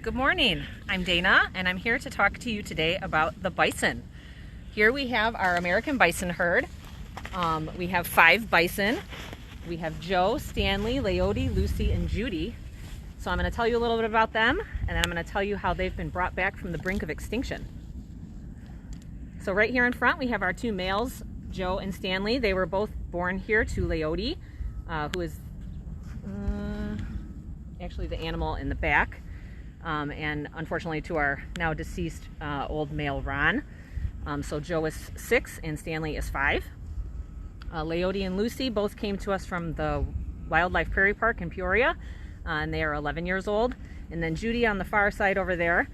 Good morning, I'm Dana and I'm here to talk to you today about the bison. Here we have our American bison herd. We have 5 bison. We have Joe, Stanley, Leotie, Lucy, and Judy. So I'm going to tell you a little bit about them, and then I'm going to tell you how they've been brought back from the brink of extinction. So right here in front we have our 2 males, Joe and Stanley. They were both born here to Leotie, who is actually the animal in the back. And unfortunately to our now deceased old male Ron. So Joe is 6 and Stanley is 5. Leotie and Lucy both came to us from the Wildlife Prairie Park in Peoria, and they are 11 years old. And then Judy on the far side over there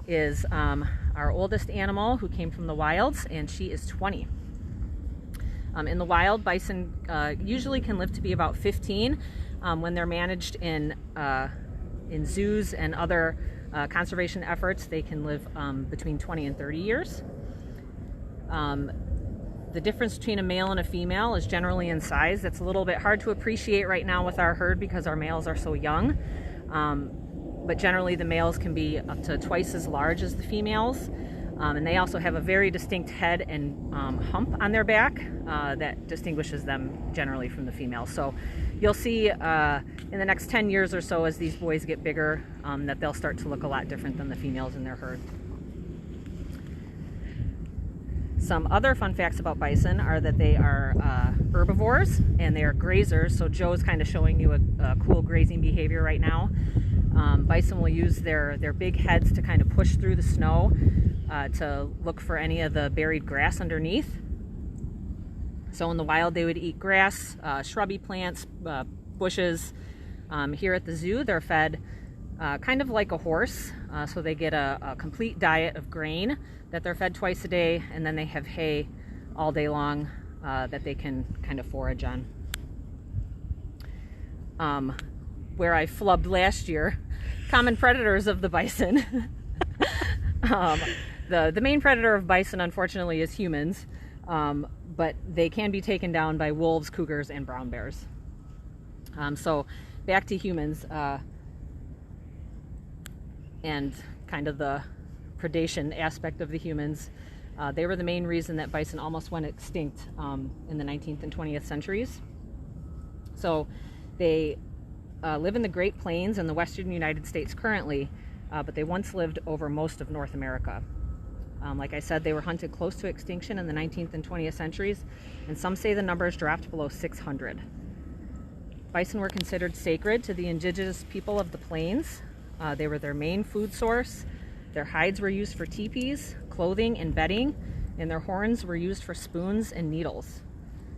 is our oldest animal who came from the wilds, and she is 20. In the wild, bison usually can live to be about 15 when they're managed in zoos and other conservation efforts. They can live between 20 and 30 years. The difference between a male and a female is generally in size. That's a little bit hard to appreciate right now with our herd because our males are so young. But generally the males can be up to twice as large as the females. And they also have a very distinct head and hump on their back that distinguishes them generally from the females. So you'll see in the next 10 years or so, as these boys get bigger, that they'll start to look a lot different than the females in their herd. Some other fun facts about bison are that they are herbivores and they are grazers. So Joe is kind of showing you a cool grazing behavior right now. Bison will use their big heads to kind of push through the snow to look for any of the buried grass underneath. So in the wild they would eat grass, shrubby plants, bushes. Here at the zoo they're fed kind of like a horse, so they get a complete diet of grain that they're fed twice a day, and then they have hay all day long that they can kind of forage on. Where I flubbed last year, common predators of the bison. The main predator of bison, unfortunately, is humans, but they can be taken down by wolves, cougars, and brown bears. So back to humans and kind of the predation aspect of the humans. They were the main reason that bison almost went extinct in the 19th and 20th centuries. So they live in the Great Plains in the western United States currently, but they once lived over most of North America. Like I said, they were hunted close to extinction in the 19th and 20th centuries, and some say the numbers dropped below 600. Bison were considered sacred to the indigenous people of the plains. They were their main food source. Their hides were used for teepees, clothing, and bedding, and their horns were used for spoons and needles.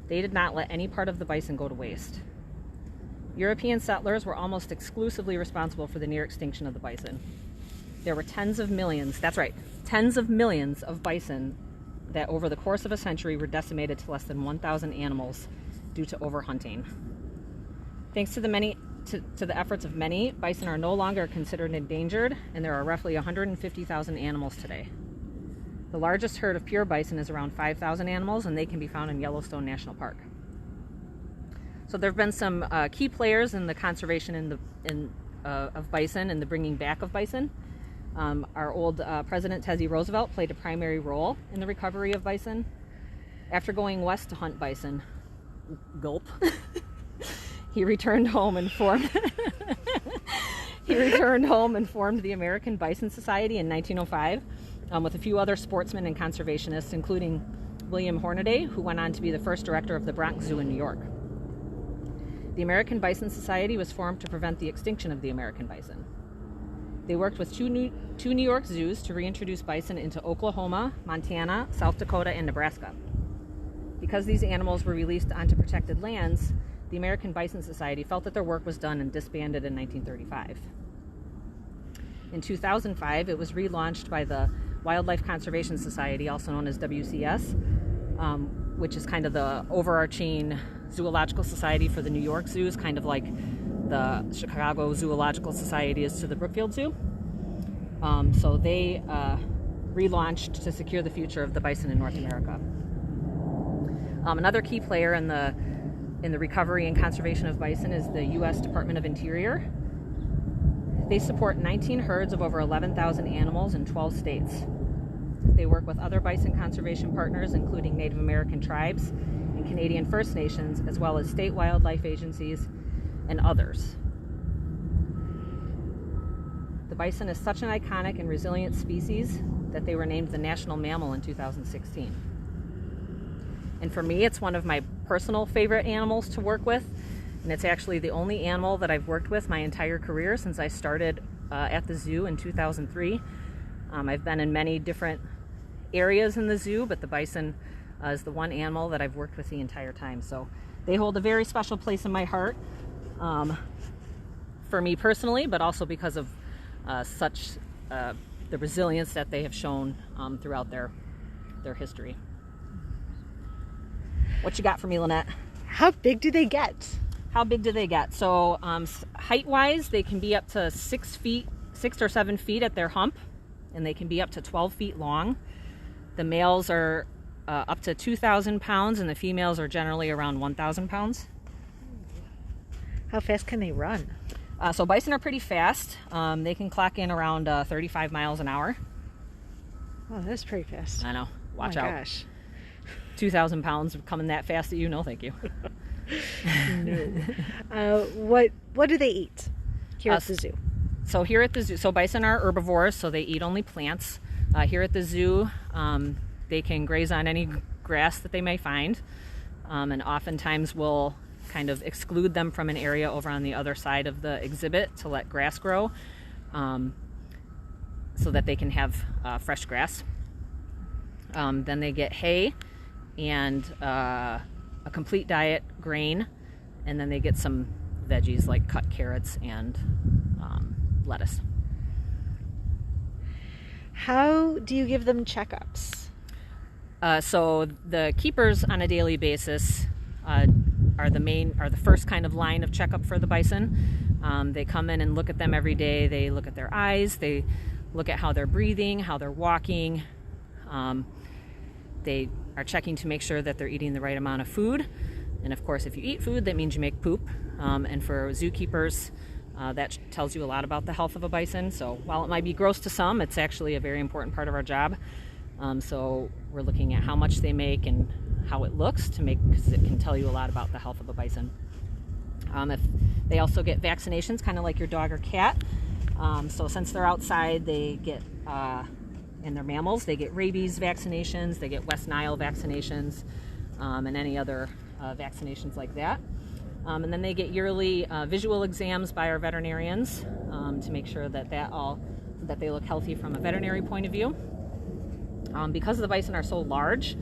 They did not let any part of the bison go to waste. European settlers were almost exclusively responsible for the near extinction of the bison. There were tens of millions, that's right, tens of millions of bison that over the course of a century were decimated to less than 1,000 animals due to overhunting. Thanks to the efforts of many, bison are no longer considered endangered, and there are roughly 150,000 animals today. The largest herd of pure bison is around 5,000 animals, and they can be found in Yellowstone National Park. So there have been some key players in the conservation of bison and the bringing back of bison. Our old President Teddy Roosevelt played a primary role in the recovery of bison. After going west to hunt bison, gulp, he returned home and formed the American Bison Society in 1905 with a few other sportsmen and conservationists, including William Hornaday, who went on to be the first director of the Bronx Zoo in New York. The American Bison Society was formed to prevent the extinction of the American bison. They worked with two New York zoos to reintroduce bison into Oklahoma, Montana, South Dakota, and Nebraska. Because these animals were released onto protected lands, the American Bison Society felt that their work was done and disbanded in 1935. In 2005, it was relaunched by the Wildlife Conservation Society, also known as WCS, which is kind of the overarching zoological society for the New York zoos, kind of like the Chicago Zoological Society is to the Brookfield Zoo. So they relaunched to secure the future of the bison in North America. Another key player in the recovery and conservation of bison is the U.S. Department of Interior. They support 19 herds of over 11,000 animals in 12 states. They work with other bison conservation partners, including Native American tribes and Canadian First Nations, as well as state wildlife agencies and others. The bison is such an iconic and resilient species that they were named the national mammal in 2016. And for me, it's one of my personal favorite animals to work with, and it's actually the only animal that I've worked with my entire career since I started at the zoo in 2003. I've been in many different areas in the zoo, but the bison is the one animal that I've worked with the entire time. So they hold a very special place in my heart, for me personally, but also because of the resilience that they have shown throughout their history. What you got for me, Lynette? How big do they get? How big do they get? So height-wise, they can be up to 6 or 7 feet at their hump, and they can be up to 12 feet long. The males are up to 2,000 pounds, and the females are generally around 1,000 pounds. How fast can they run? So bison are pretty fast. They can clock in around 35 miles an hour. Oh, that's pretty fast. I know. Watch out. Oh my gosh. 2,000 pounds coming that fast at you? No, thank you. No. What do they eat here at the zoo? So here at the zoo, so bison are herbivores, so they eat only plants. Here at the zoo, they can graze on any grass that they may find, and oftentimes we'll kind of exclude them from an area over on the other side of the exhibit to let grass grow, so that they can have fresh grass. Then they get hay and a complete diet, grain, and then they get some veggies like cut carrots and lettuce. How do you give them checkups? So the keepers on a daily basis are the first kind of line of checkup for the bison. They come in and look at them every day. They look at their eyes. They look at how they're breathing, how they're walking. They are checking to make sure that they're eating the right amount of food. And of course, if you eat food, that means you make poop. And for zookeepers, that tells you a lot about the health of a bison. So while it might be gross to some, it's actually a very important part of our job. So we're looking at how much they make and how it looks because it can tell you a lot about the health of a bison. If they also get vaccinations, kind of like your dog or cat. So since they're outside, they get, and they're mammals, they get rabies vaccinations, they get West Nile vaccinations, and any other vaccinations like that. And then they get yearly visual exams by our veterinarians to make sure that they look healthy from a veterinary point of view. Because the bison are so large,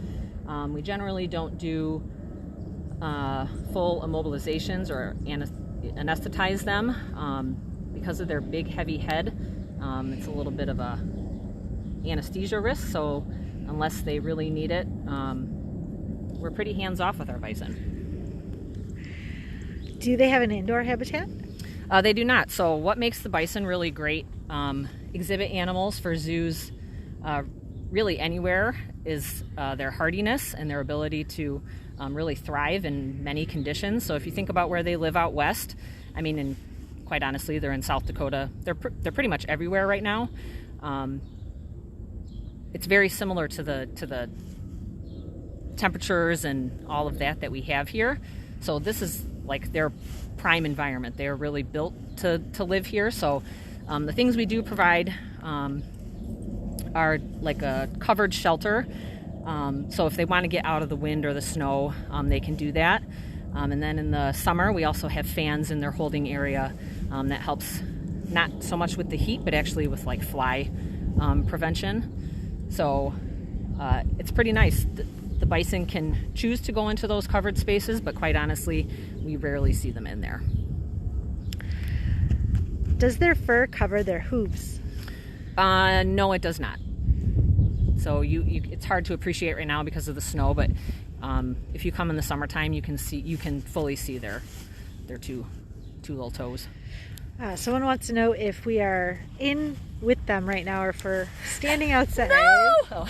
we generally don't do full immobilizations or anesthetize them. Because of their big, heavy head, it's a little bit of a anesthesia risk, so unless they really need it, we're pretty hands-off with our bison. Do they have an indoor habitat? They do not. So what makes the bison really great exhibit animals for zoos really anywhere is their hardiness and their ability to really thrive in many conditions. So if you think about where they live out west, I mean, and quite honestly, they're in South Dakota. They're pretty much everywhere right now. It's very similar to the temperatures and all of that we have here. So this is like their prime environment. They are really built to live here. So the things we do provide are like a covered shelter. So if they want to get out of the wind or the snow, they can do that. And then in the summer, we also have fans in their holding area that helps not so much with the heat, but actually with like fly prevention. So it's pretty nice. The bison can choose to go into those covered spaces, but quite honestly, we rarely see them in there. Does their fur cover their hooves? No, it does not. So it's hard to appreciate right now because of the snow, but if you come in the summertime, you can fully see their two little toes. Someone wants to know if we are in with them right now or if we're standing outside. No! Oh.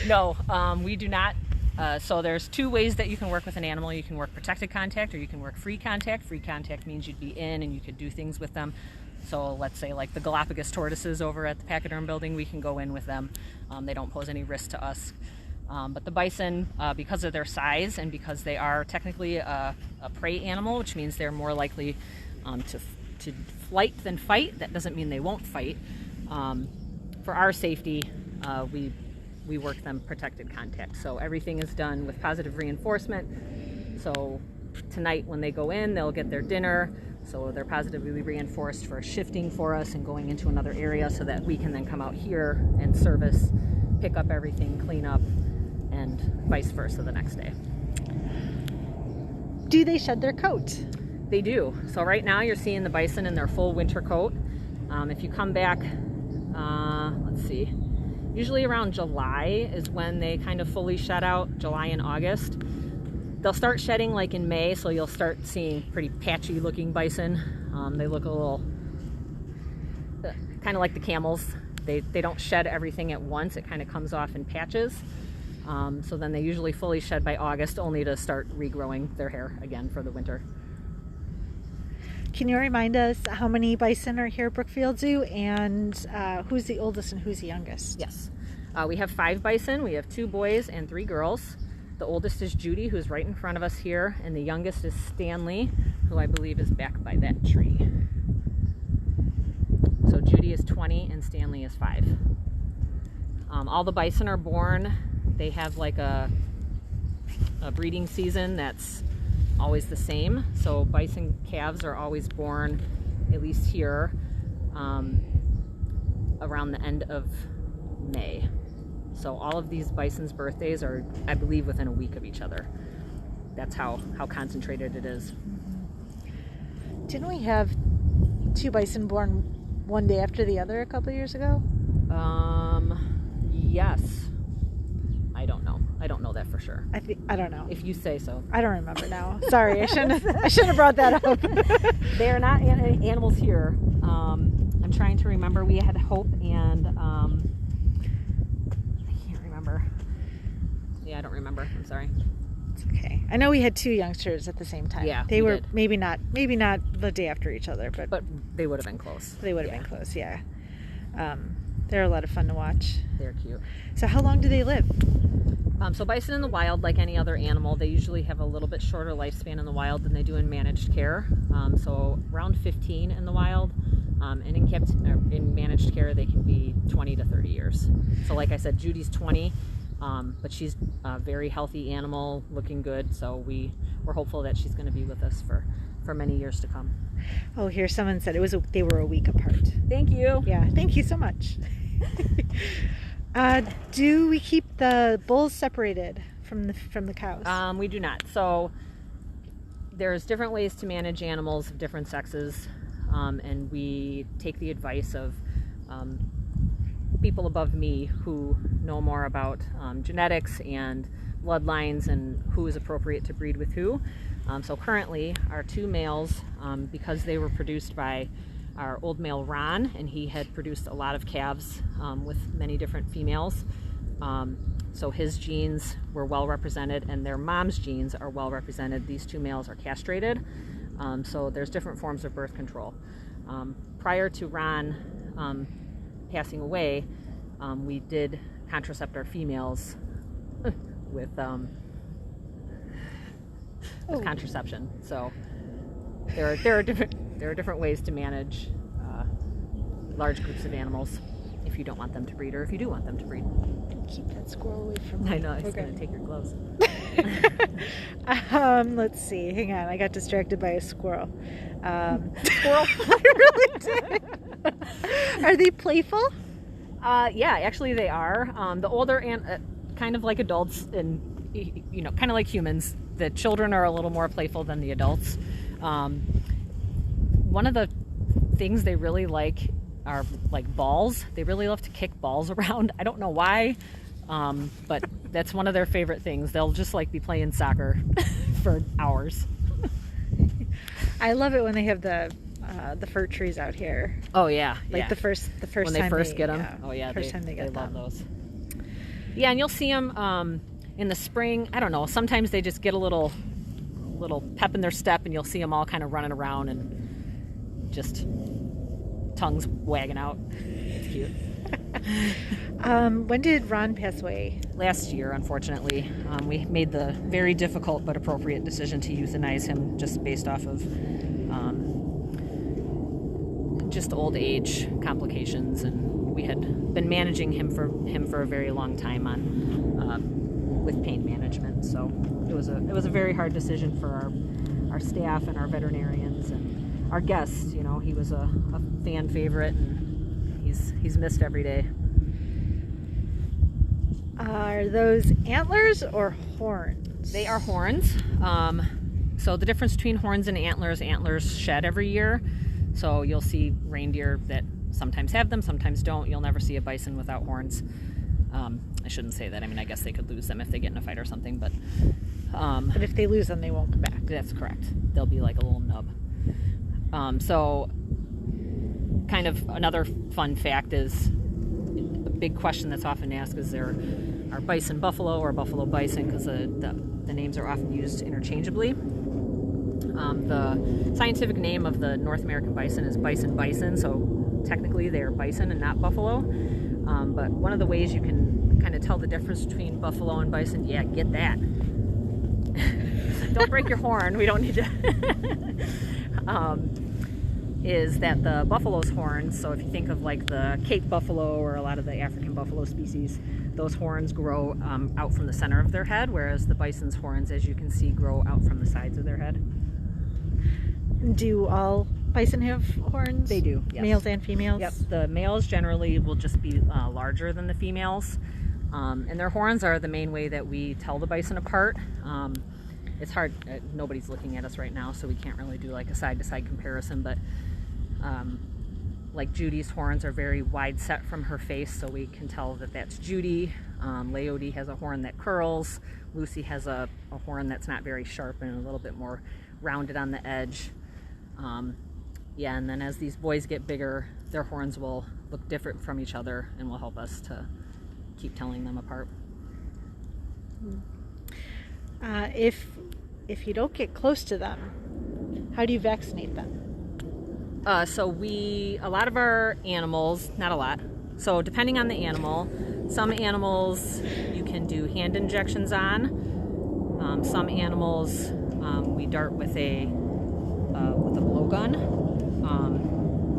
No, we do not So there's two ways that you can work with an animal. You can work protected contact, or you can work free contact. Free contact means you'd be in and you could do things with them. So let's say like the Galapagos tortoises over at the Pachyderm building, we can go in with them. They don't pose any risk to us. But the bison, because of their size and because they are technically a prey animal, which means they're more likely to flight than fight. That doesn't mean they won't fight. For our safety, we work them protected contact. So everything is done with positive reinforcement. So tonight when they go in, they'll get their dinner. So they're positively reinforced for shifting for us and going into another area so that we can then come out here and service, pick up everything, clean up, and vice versa the next day. Do they shed their coat? They do. So right now you're seeing the bison in their full winter coat. If you come back, let's see, usually around July is when they kind of fully shed out, July and August. They'll start shedding like in May, so you'll start seeing pretty patchy looking bison. They look a little, kind of like the camels. They don't shed everything at once. It kind of comes off in patches. So then they usually fully shed by August, only to start regrowing their hair again for the winter. Can you remind us how many bison are here at Brookfield Zoo, and who's the oldest and who's the youngest? Yes. We have 5 bison. We have 2 boys and 3 girls. The oldest is Judy, who's right in front of us here, and the youngest is Stanley, who I believe is back by that tree. So Judy is 20 and Stanley is 5. All the bison are born. They have like a breeding season that's always the same. So bison calves are always born, at least here, around the end of May. So all of these bison's birthdays are, I believe, within a week of each other. That's how concentrated it is. Didn't we have 2 bison born one day after the other a couple years ago? Yes. I don't know. I don't know that for sure. I don't know. If you say so. I don't remember now. Sorry, I shouldn't have brought that up. They are not animals here. I'm trying to remember. We had Hope and I can't remember. Yeah, I don't remember. I'm sorry. It's okay. I know we had 2 youngsters at the same time. Yeah, they we were did. maybe not the day after each other, but they would have been close. they would have been close. Yeah. They're a lot of fun to watch. They're cute. So how long do they live? So bison in the wild, like any other animal, they usually have a little bit shorter lifespan in the wild than they do in managed care. So around 15 in the wild, and in managed care they can be 20 to 30 years. So like I said, Judy's 20, but she's a very healthy animal, looking good. So we're hopeful that she's going to be with us for many years to come. Oh, here someone said they were a week apart. Thank you. Yeah, thank you so much. Do we keep the bulls separated from the cows? We do not. So there's different ways to manage animals of different sexes, and we take the advice of people above me who know more about genetics and bloodlines and who is appropriate to breed with who. So currently our 2 males, because they were produced by our old male Ron, and he had produced a lot of calves with many different females. So his genes were well represented and their mom's genes are well represented. These 2 males are castrated. So there's different forms of birth control. Prior to Ron passing away, we did contracept our females with contraception. So there are different ways to manage large groups of animals if you don't want them to breed, or if you do want them to breed. Keep that squirrel away from me. I know, it's going to take your gloves. Let's see. Hang on, I got distracted by a squirrel. Squirrel? I really did. Are they playful? Yeah, actually they are. The older kind of like adults, and kind of like humans, the children are a little more playful than the adults. One of the things they really like are like balls. They really love to kick balls around. I don't know why, but that's one of their favorite things. They'll just like be playing soccer for hours. I love it when they have the fir trees out here. Oh yeah, like yeah. the first when time they first get them. Yeah, Oh yeah, first time they get love them. those. Yeah, and you'll see them. In the spring, I don't know, sometimes they just get a little pep in their step, and you'll see them all kind of running around and just tongues wagging out. It's cute. When did Ron pass away? Last year, unfortunately. We made the very difficult but appropriate decision to euthanize him just based off of just old age complications, and we had been managing him for a very long time on with pain management. So it was a very hard decision for our staff and our veterinarians and our guests. You know, he was a fan favorite, and he's missed every day. Are those antlers or horns? They are horns. So the difference between horns and antlers shed every year. So you'll see reindeer that sometimes have them, sometimes don't. You'll never see a bison without horns. I shouldn't say that. I mean, I guess they could lose them if they get in a fight or something, but if they lose them, they won't come back. That's correct. They'll be like a little nub. So kind of another fun fact is, a big question that's often asked is, there are bison buffalo or buffalo bison, because the names are often used interchangeably. The scientific name of the North American bison is bison, so technically they are bison and not buffalo. But one of the ways you can kind of tell the difference between buffalo and bison, yeah, get that. Don't break your horn, we don't need to. Is that the buffalo's horns, so if you think of like the Cape buffalo or a lot of the African buffalo species, those horns grow out from the center of their head, whereas the bison's horns, as you can see, grow out from the sides of their head. Do all bison have horns? They do, yes. Males and females? Yep, the males generally will just be larger than the females, and their horns are the main way that we tell the bison apart. It's hard, nobody's looking at us right now, so we can't really do like a side-to-side comparison, but like Judy's horns are very wide set from her face, so we can tell that that's Judy. Leody has a horn that curls. Lucy has a horn that's not very sharp and a little bit more rounded on the edge. Yeah, and then as these boys get bigger, their horns will look different from each other and will help us to keep telling them apart. If you don't get close to them, how do you vaccinate them? So a lot of our animals, not a lot, so depending on the animal, some animals you can do hand injections on. Some animals we dart with a blowgun.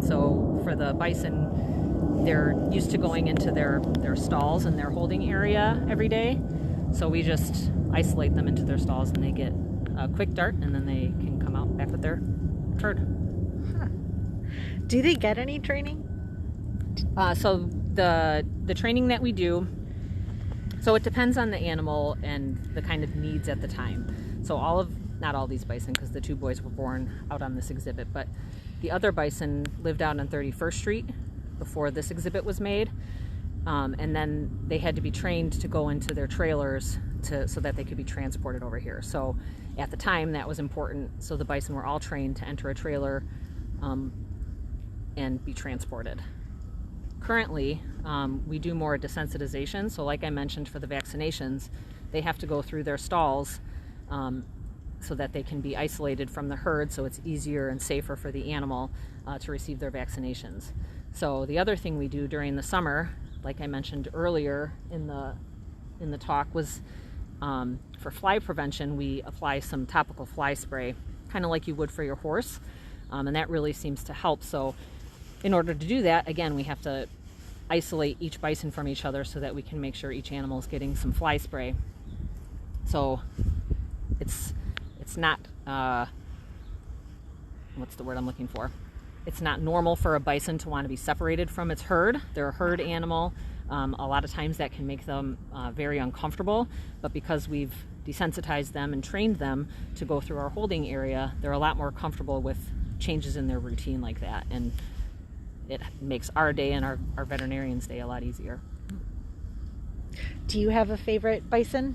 So for the bison, they're used to going into their stalls and their holding area every day. So we just isolate them into their stalls, and they get a quick dart, and then they can come out back with their herd. Huh. Do they get any training? So the training that we do, so it depends on the animal and the kind of needs at the time. So not all these bison, because the two boys were born out on this exhibit, but the other bison lived out on 31st Street before this exhibit was made. And then they had to be trained to go into their trailers so that they could be transported over here. So at the time that was important, so the bison were all trained to enter a trailer and be transported. Currently, we do more desensitization. So like I mentioned, for the vaccinations, they have to go through their stalls so that they can be isolated from the herd, so it's easier and safer for the animal to receive their vaccinations. So the other thing we do during the summer, like I mentioned earlier in the talk, was for fly prevention, we apply some topical fly spray, kind of like you would for your horse, and that really seems to help. So in order to do that, again, we have to isolate each bison from each other so that we can make sure each animal is getting some fly spray. So it's not, what's the word I'm looking for? It's not normal for a bison to want to be separated from its herd. They're a herd animal. A lot of times that can make them very uncomfortable, but because we've desensitized them and trained them to go through our holding area, they're a lot more comfortable with changes in their routine like that, and it makes our day and our veterinarian's day a lot easier. Do you have a favorite bison?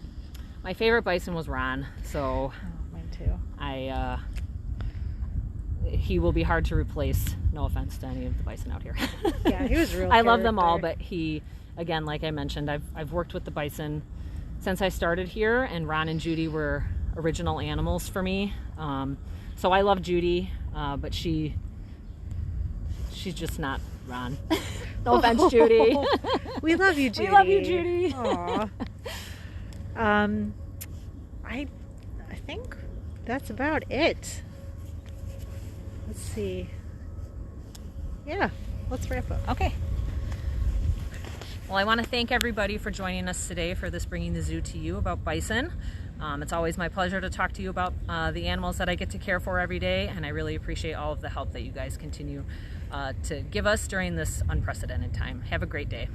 My favorite bison was Ron, so mine too. He will be hard to replace. No offense to any of the bison out here. Yeah, he was real. I love them all, but he, again, like I mentioned, I've worked with the bison since I started here, and Ron and Judy were original animals for me. So I love Judy, but she's just not Ron. No offense, Judy. We love you, Judy. We love you, Judy. Aw. I think that's about it. Let's see. Yeah, let's wrap up. Okay. Well, I want to thank everybody for joining us today for this Bringing the Zoo to You about bison. It's always my pleasure to talk to you about the animals that I get to care for every day, and I really appreciate all of the help that you guys continue to give us during this unprecedented time. Have a great day.